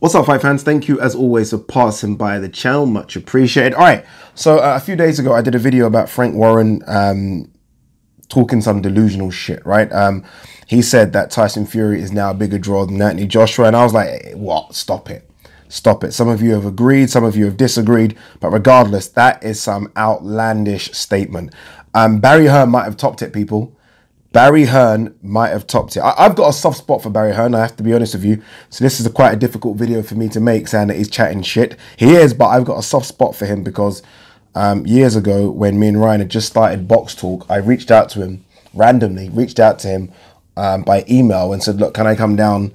What's up, fight fans? Thank you as always for passing by the channel, much appreciated. All right, so a few days ago I did a video about Frank Warren talking some delusional shit, right? He said that Tyson Fury is now a bigger draw than Anthony Joshua, and I was like, hey, what? Stop it. Stop it. Some of you have agreed, some of you have disagreed, but regardless, that is some outlandish statement. Barry Hearn might have topped it, people. Barry Hearn might have topped it. I've got a soft spot for Barry Hearn, I have to be honest with you. So this is quite a difficult video for me to make, saying that he's chatting shit. He is, but I've got a soft spot for him because years ago, when me and Ryan had just started Box Talk, I reached out to him, randomly reached out to him by email and said, look, can I come down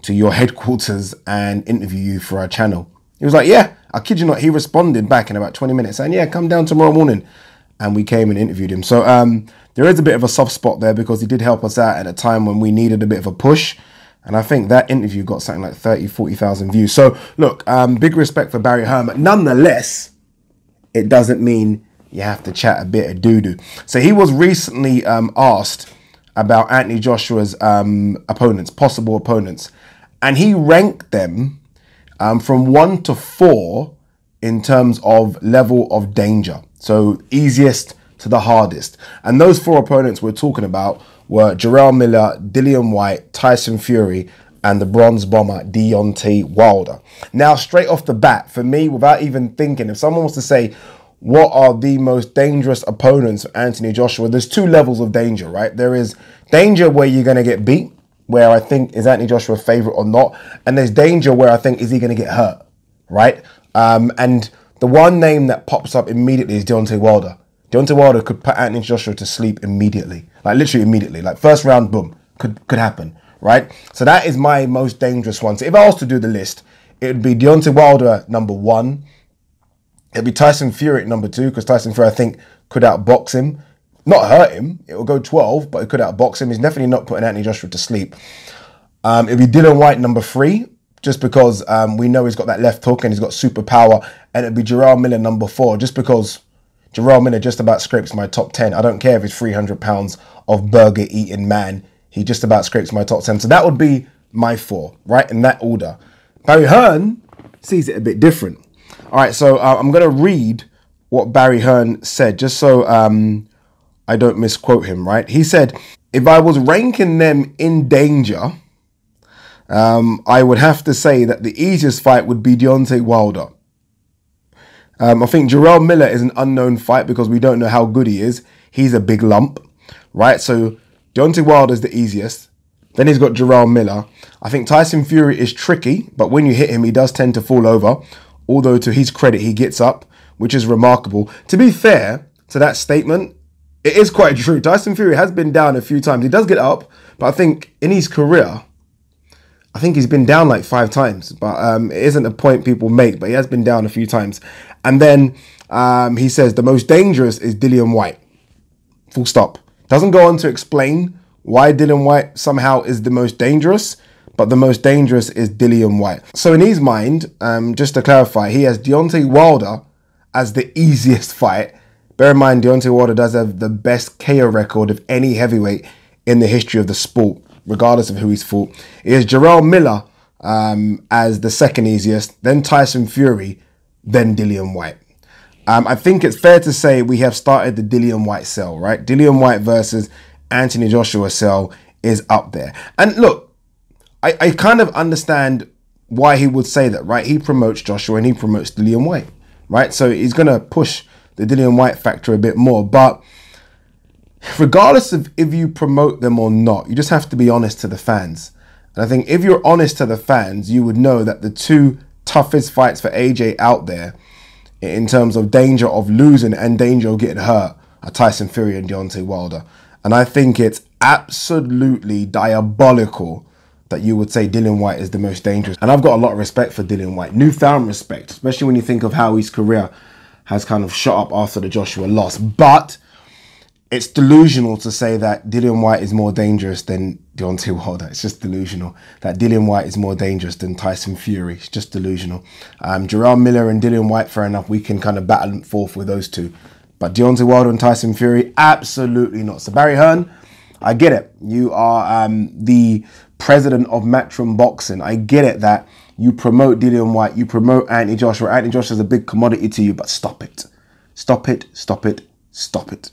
to your headquarters and interview you for our channel? He was like, yeah, I kid you not. He responded back in about 20 minutes saying, yeah, come down tomorrow morning. And we came and interviewed him. So there is a bit of a soft spot there because he did help us out at a time when we needed a bit of a push. And I think that interview got something like 30, 40,000 views. So look, big respect for Barry Hearn. But nonetheless, it doesn't mean you have to chat a bit of doo-doo. So he was recently asked about Anthony Joshua's opponents, possible opponents. And he ranked them from 1 to 4 in terms of level of danger. So easiest to the hardest. And those 4 opponents we're talking about were Jarrell Miller, Dillian Whyte, Tyson Fury, and the bronze bomber Deontay Wilder. Now, straight off the bat, for me, without even thinking, if someone was to say, what are the most dangerous opponents for Anthony Joshua? There's 2 levels of danger, right? There is danger where you're going to get beat, where I think, is Anthony Joshua a favorite or not? And there's danger where I think, is he going to get hurt, right? And the one name that pops up immediately is Deontay Wilder. Deontay Wilder could put Anthony Joshua to sleep immediately, like literally immediately, like first round, boom, could happen, right? So that is my most dangerous one. So if I was to do the list, it would be Deontay Wilder number 1. It'd be Tyson Fury at number 2, because Tyson Fury, I think, could outbox him. Not hurt him, it will go 12, but it could outbox him. He's definitely not putting Anthony Joshua to sleep. It'd be Dillian Whyte number 3, just because we know he's got that left hook and he's got superpower. And it'd be Jarrell Miller number 4, just because Jarrell Miller just about scrapes my top 10. I don't care if he's 300 pounds of burger eating man. He just about scrapes my top 10. So that would be my 4, right? In that order. Barry Hearn sees it a bit different. All right, so I'm going to read what Barry Hearn said, just so I don't misquote him, right? He said, if I was ranking them in danger, I would have to say that the easiest fight would be Deontay Wilder. I think Jarrell Miller is an unknown fight because we don't know how good he is. He's a big lump, right? So Deontay Wilder is the easiest. Then he's got Jarrell Miller. I think Tyson Fury is tricky, but when you hit him, he does tend to fall over. Although to his credit, he gets up, which is remarkable. To be fair to that statement, it is quite true. Tyson Fury has been down a few times. He does get up, but I think in his career, I think he's been down like 5 times, but it isn't a point people make, but he has been down a few times. And then he says the most dangerous is Dillian Whyte. Full stop. Doesn't go on to explain why Dillian Whyte somehow is the most dangerous, but the most dangerous is Dillian Whyte. So in his mind, just to clarify, he has Deontay Wilder as the easiest fight. Bear in mind, Deontay Wilder does have the best KO record of any heavyweight in the history of the sport, regardless of who he's fought. It is Jarrell Miller as the second easiest, then Tyson Fury, then Dillian Whyte. I think it's fair to say we have started the Dillian Whyte sell, right? Dillian Whyte versus Anthony Joshua sell is up there. And look, I kind of understand why he would say that, right? He promotes Joshua and he promotes Dillian Whyte, right? So he's going to push the Dillian Whyte factor a bit more. But regardless of if you promote them or not, you just have to be honest to the fans. And I think if you're honest to the fans, you would know that the 2 toughest fights for AJ out there in terms of danger of losing and danger of getting hurt are Tyson Fury and Deontay Wilder. And I think it's absolutely diabolical that you would say Dillian Whyte is the most dangerous. And I've got a lot of respect for Dillian Whyte, newfound respect, especially when you think of how his career has kind of shot up after the Joshua loss. But it's delusional to say that Dillian Whyte is more dangerous than Deontay Wilder. It's just delusional. That Dillian Whyte is more dangerous than Tyson Fury. It's just delusional. Jarrell Miller and Dillian Whyte, fair enough, we can kind of battle and forth with those 2. But Deontay Wilder and Tyson Fury, absolutely not. So Barry Hearn, I get it. You are the president of Matchroom Boxing. I get it that you promote Dillian Whyte, you promote Anthony Joshua. Anthony Joshua is a big commodity to you, but stop it. Stop it, stop it, stop it.